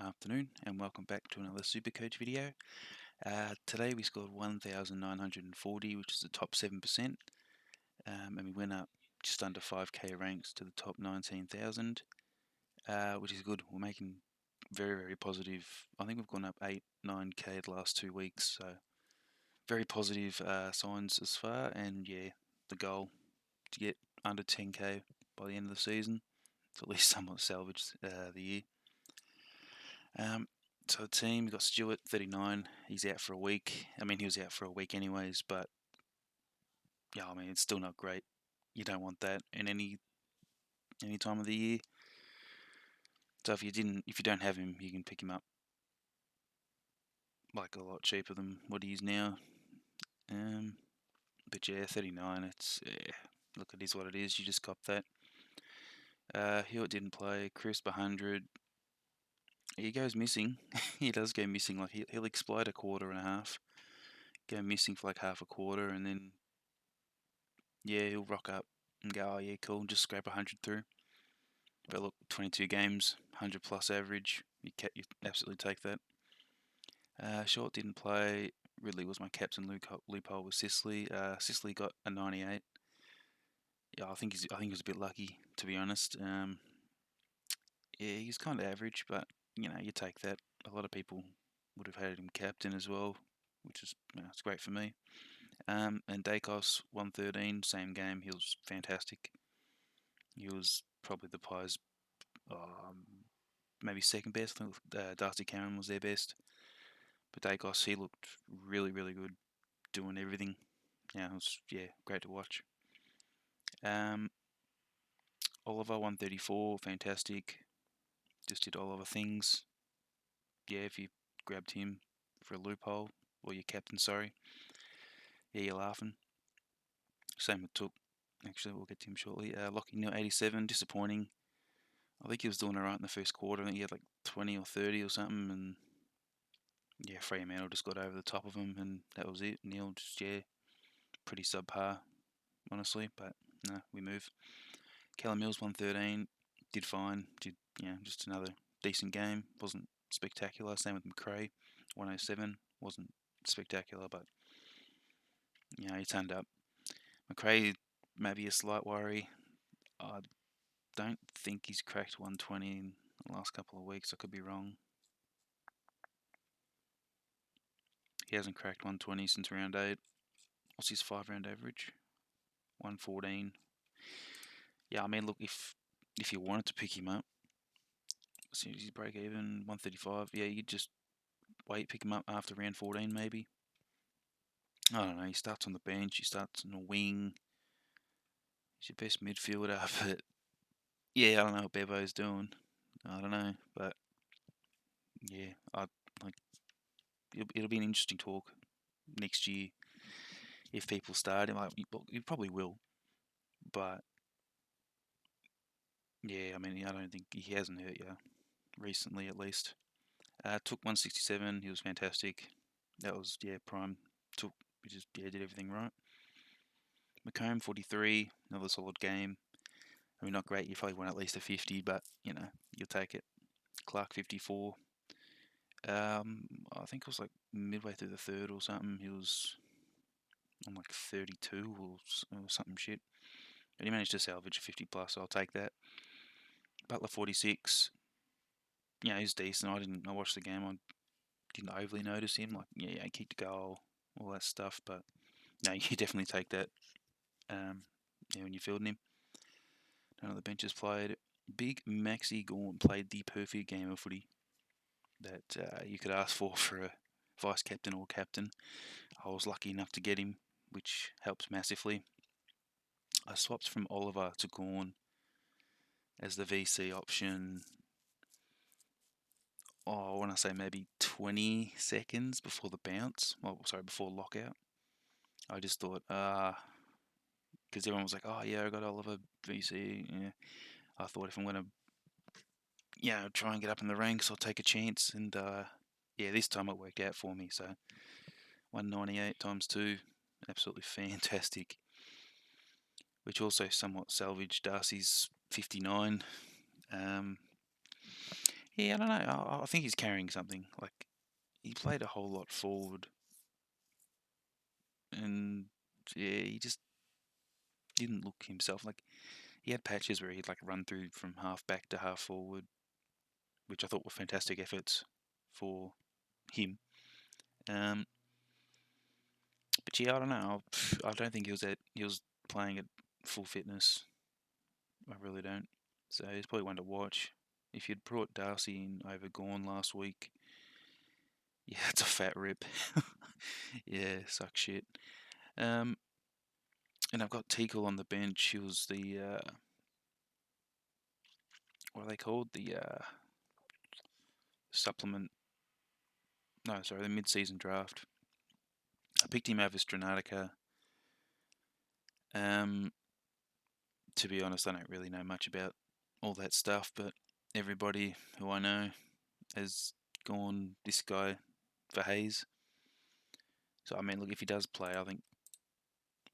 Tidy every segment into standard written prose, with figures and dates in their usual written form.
afternoon, and welcome back to another Supercoach video. Today we scored 1,940, which is the top 7%, and we went up just under 5k ranks to the top 19,000, which is good. We're making very positive. I think we've gone up 9k the last 2 weeks, so very positive signs as far. And yeah, the goal to get under 10k by the end of the season, to at least somewhat salvage the year. So the team, we've got Stewart, 39. He's out for a week. I mean, he was out for a week anyways, but yeah, I mean, it's still not great. You don't want that in any time of the year. So if you don't have him, you can pick him up like a lot cheaper than what he is now. But yeah, 39. Look, it is what it is. You just cop that. Hewitt didn't play. Crisp 100. He goes missing. He does go missing. Like he'll explode a quarter and a half, go missing for like half a quarter, and then yeah, he'll rock up and go, oh yeah, cool, just scrape 100 through. But look, 22 games, 100 plus average, you absolutely take that. Short didn't play. Ridley was my captain. Loophole was Sicily. Sicily got a 98. Yeah, I think he was a bit lucky, to be honest. Yeah, he's kind of average, but you take that. A lot of people would have had him captain as well, which is it's great for me. And Dacos 113, same game. He was fantastic. He was probably the Pies, maybe second best. I think Darcy Cameron was their best. But Dacos, he looked really good, doing everything. Yeah, it was great to watch. Oliver 134, fantastic. Just did all other things. Yeah, if you grabbed him for a loophole, or your captain, sorry. Yeah, you're laughing. Same with Took. Actually, we'll get to him shortly. Lockie Neal 87, disappointing. I think he was doing alright in the first quarter. I think he had like 20 or 30 or something, and yeah, Fremantle just got over the top of him, and that was it. Neal just pretty subpar, honestly. But no, we move. Callum Mills 113, did fine. Did just another decent game. Wasn't spectacular. Same with McRae 107, wasn't spectacular, but he turned up. McRae maybe a slight worry. I don't think he's cracked 120 in the last couple of weeks. I could be wrong. He hasn't cracked 120 since round 8. What's his 5-round average? 114. Yeah, I mean, look, if you wanted to pick him up, as soon as he's break even, 135, yeah, you just pick him up after round 14 maybe. I don't know, he starts on the bench, he starts on the wing. He's your best midfielder, but yeah, I don't know what Bevo's doing. I don't know, but yeah, it'll be an interesting talk next year if people start him. Like, you probably will, but yeah, I mean, I don't think he hasn't hurt you recently, at least. Took 167. He was fantastic. That was prime. We just did everything right. McComb 43. Another solid game. I mean, not great. You probably won at least a 50, but you'll take it. Clark 54. I think it was like midway through the third or something. He was on like 32 or something shit. But he managed to salvage a 50 plus. So I'll take that. Butler 46. He's decent. I watched the game. I didn't overly notice him. Like, he kicked a goal, all that stuff. But no, you definitely take that. When you're fielding him. None of the benches played. Big Maxi Gawn played the perfect game of footy that you could ask for a vice captain or captain. I was lucky enough to get him, which helps massively. I swapped from Oliver to Gawn as the VC option. I want to say maybe 20 seconds before the bounce. Well, sorry, before lockout. I just thought, because everyone was like, oh yeah, I got Oliver VC. Yeah. I thought if I'm going to, try and get up in the ranks, I'll take a chance. And this time it worked out for me. So 198 times 2, absolutely fantastic. Which also somewhat salvaged Darcy's 59. Yeah, I don't know. I think he's carrying something. Like, he played a whole lot forward, and yeah, he just didn't look himself. Like, he had patches where he'd like run through from half back to half forward, which I thought were fantastic efforts for him. Um, but yeah, I don't know. I don't think he was playing at full fitness. I really don't. So he's probably one to watch. If you'd brought Darcy in over Gawn last week, yeah, it's a fat rip. Yeah, suck shit. Um, and I've got Teakle on the bench. He was the what are they called? The supplement. No, sorry, the mid-season draft. I picked him over Stranatica. Um, to be honest, I don't really know much about all that stuff, but everybody who I know has gone this guy for Hayes. So I mean, look, if he does play, I think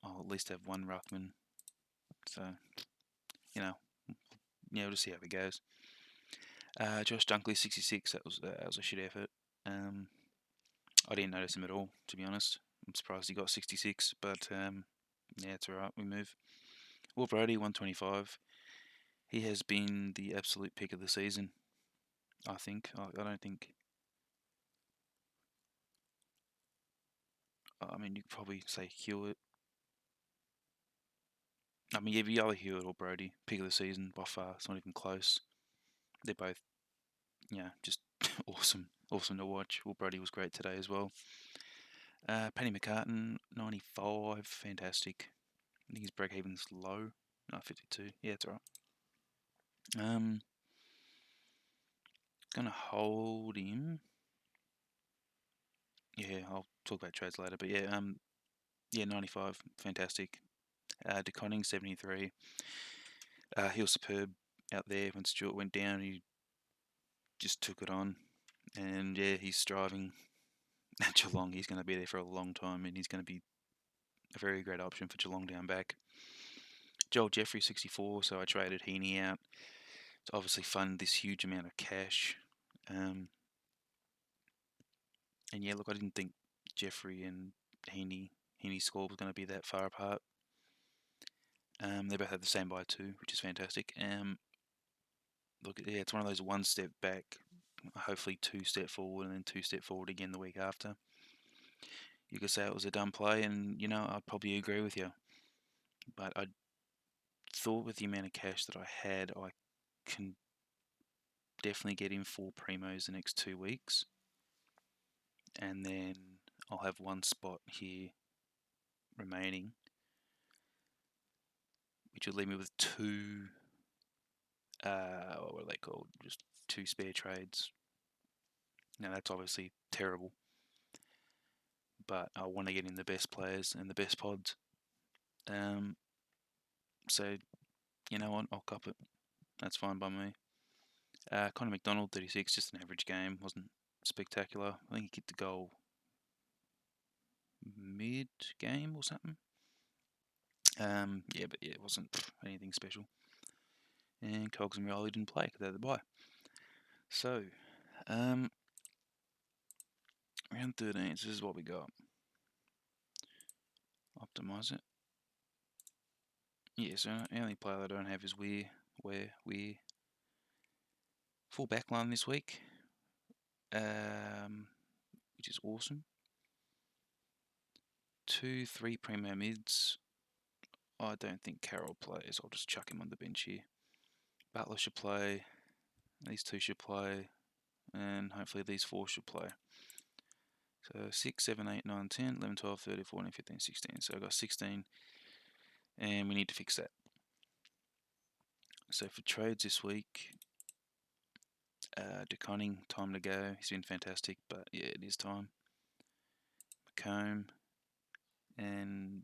I'll at least have one ruckman. So you know, yeah, we'll just see how it goes. Josh Dunkley, 66. That was a shit effort. I didn't notice him at all, to be honest. I'm surprised he got 66, but yeah, it's alright. We move. Will Brody, 125. He has been the absolute pick of the season, I think. I don't think. I mean, you could probably say Hewitt. I mean, either Hewitt or Brody, pick of the season by far. It's not even close. They're both, just awesome. Awesome to watch. Will Brody was great today as well. Paddy McCartan, 95. Fantastic. I think his break even's low. No, 52. Yeah, it's alright. Gonna hold him. Yeah, I'll talk about trades later. But yeah, 95. Fantastic. DeConning, 73. He was superb out there when Stewart went down. He just took it on. And yeah, he's striving at Geelong. He's going to be there for a long time, and he's going to be a very great option for Geelong down back. Joel Jeffrey, 64. So I traded Heaney out to obviously fund this huge amount of cash. And yeah, look, I didn't think Jeffrey and Heaney's score was going to be that far apart. They both had the same by 2, which is fantastic. Look, yeah, it's one of those 1 step back, hopefully 2 step forward, and then 2 step forward again the week after. You could say it was a dumb play, and I'd probably agree with you. But I thought with the amount of cash that I had, I can definitely get in 4 primos the next 2 weeks, and then I'll have 1 spot here remaining, which would leave me with 2. What are they called? Just 2 spare trades. Now that's obviously terrible, but I want to get in the best players and the best pods. So you know what? I'll cop it. That's fine by me. Connor McDonald, 36, just an average game. Wasn't spectacular. I think he kicked the goal mid-game or something. Yeah, but it wasn't anything special. And Cogs and Rioli didn't play because they had the bye. So, round 13, this is what we got. Optimise it. Yeah, so the only player I don't have is Weir. Full back line this week, which is awesome. 2, 3 primo mids. I don't think Carroll plays. I'll just chuck him on the bench here. Butler should play. These 2 should play. And hopefully these 4 should play. So 6, 7, 8, 9, 10, 11, 12, 13, 14, 15, 16. So I've got 16. And we need to fix that. So for trades this week, DeConning, time to go. He's been fantastic, but yeah, it is time. McComb. And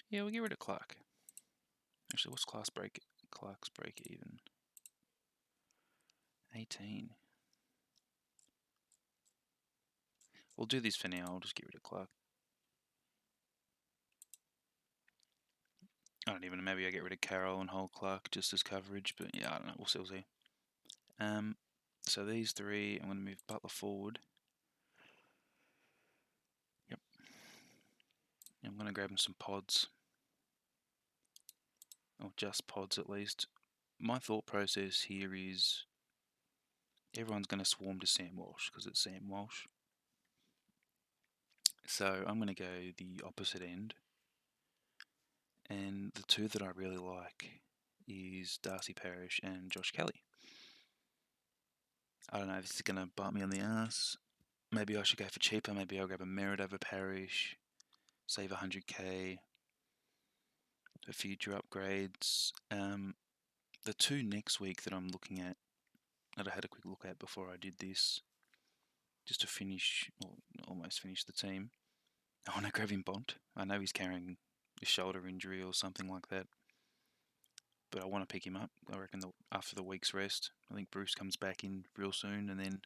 yeah, we'll get rid of Clark. Actually, what's Clark's break even? 18. We'll do this for now. I'll just get rid of Clark. I don't even know. Maybe I get rid of Carroll and hold Clark just as coverage, but yeah, I don't know. We'll see. We'll see. So these three, I'm going to move Butler forward. Yep. I'm going to grab him some pods, or just pods at least. My thought process here is everyone's going to swarm to Sam Walsh because it's Sam Walsh. So I'm going to go the opposite end. And the two that I really like is Darcy Parish and Josh Kelly. I don't know if this is going to bite me on the ass. Maybe I should go for cheaper. Maybe I'll grab a Merritt over Parish, save 100k for future upgrades. The two next week that I'm looking at, that I had a quick look at before I did this, just to finish, or almost finish the team. I want to grab him Bont. I know he's carrying a shoulder injury or something like that, but I want to pick him up. I reckon after the week's rest, I think Bruce comes back in real soon, and then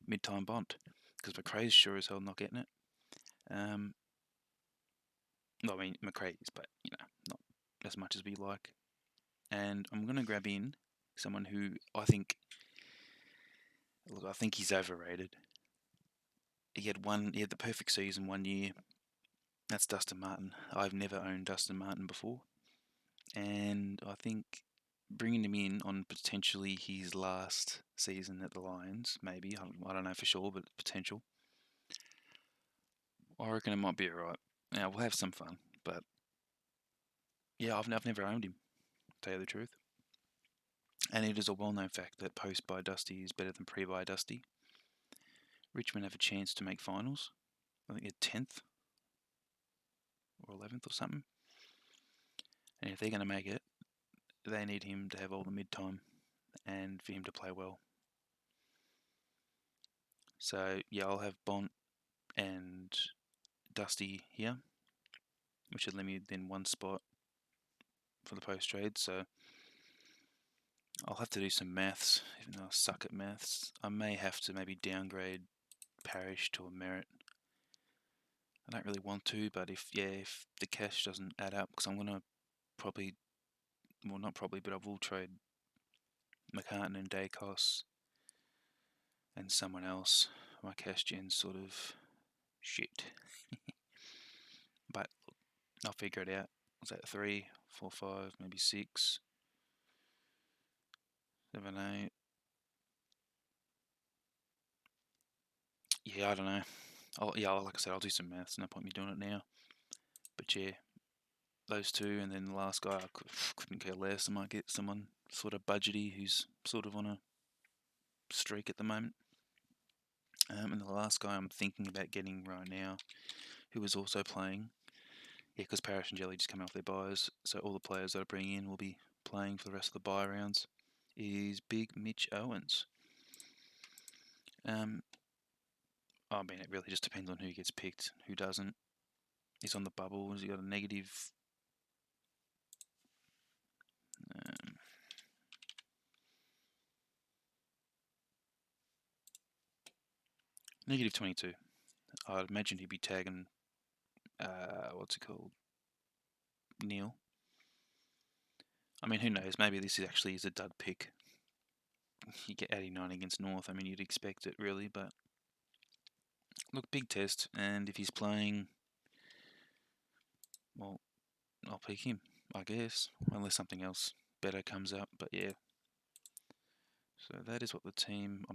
mid-time Bont, because McRae's sure as hell not getting it. I mean, McRae's, but not as much as we like. And I'm gonna grab in someone who I think he's overrated. He had the perfect season 1 year. That's Dustin Martin. I've never owned Dustin Martin before, and I think bringing him in on potentially his last season at the Lions, maybe, I don't know for sure, but potential. I reckon it might be alright. Now we'll have some fun, but yeah, I've never owned him, to tell you the truth. And it is a well-known fact that post-buy Dusty is better than pre-buy Dusty. Richmond have a chance to make finals. I think they're 10th or 11th or something. And if they're going to make it, they need him to have all the mid-time and for him to play well. So, yeah, I'll have Bont and Dusty here, which would leave me then one spot for the post-trade. So, I'll have to do some maths, even though I suck at maths. I may have to maybe downgrade Parish to a Merritt. I don't really want to, but if the cash doesn't add up, because I'm going to probably, well, not probably, but I will trade McCartan and Dacos and someone else. My cash gen's sort of shit. But I'll figure it out. Was that 3, 4, 5, maybe 6, 7, 8? Yeah, I don't know. Like I said, I'll do some maths. No point me doing it now. But yeah, those two, and then the last guy, I couldn't care less. I might get someone sort of budgety who's sort of on a streak at the moment. And the last guy I'm thinking about getting right now, who is also playing, because Parish and Jelly just come off their buys, so all the players that I bring in will be playing for the rest of the buy rounds, is Big Mitch Owens. I mean, it really just depends on who gets picked, who doesn't. He's on the bubble. Has he got a negative? Negative 22. I'd imagine he'd be tagging, what's it called? Neil. I mean, who knows? Maybe this actually is a dud pick. You get 89 against North. I mean, you'd expect it really, but look, big test. And if he's playing, well, I'll pick him, I guess, unless something else better comes up. But yeah, so that is what the team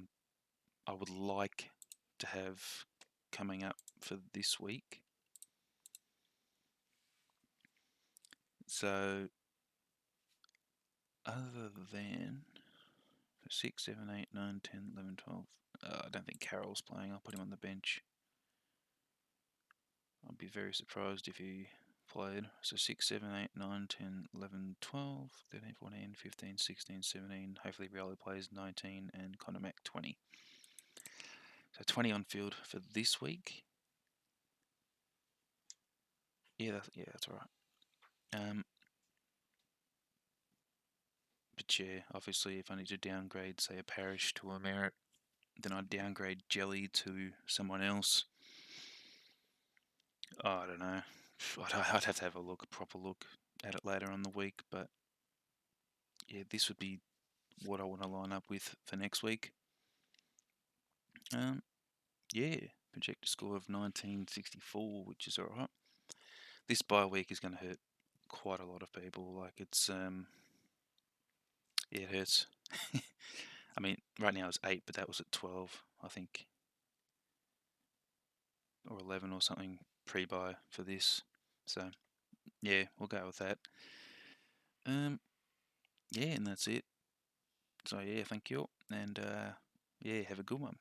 I would like to have coming up for this week. So other than 6, 7, 8, 9, 10, 11, 12, I don't think Carroll's playing. I'll put him on the bench. I'd be very surprised if he played. So 6, 7, 8, 9, 10, 11, 12, 13, 14, 15, 16, 17. Hopefully Riolo plays 19 and Connor Mack 20. So 20 on field for this week. Yeah, that's alright. But yeah, obviously if I need to downgrade, say, a Parish to a Merritt, then I'd downgrade Jelly to someone else. Oh, I don't know. I'd have to have a proper look at it later on the week. But yeah, this would be what I want to line up with for next week. Yeah, projected score of 1964, which is alright. This bye week is going to hurt quite a lot of people. Like yeah, it hurts. I mean, right now it's 8, but that was at 12, I think, or 11 or something pre-bye for this. So yeah, we'll go with that. Yeah, and that's it. So yeah, thank you, and yeah, have a good one.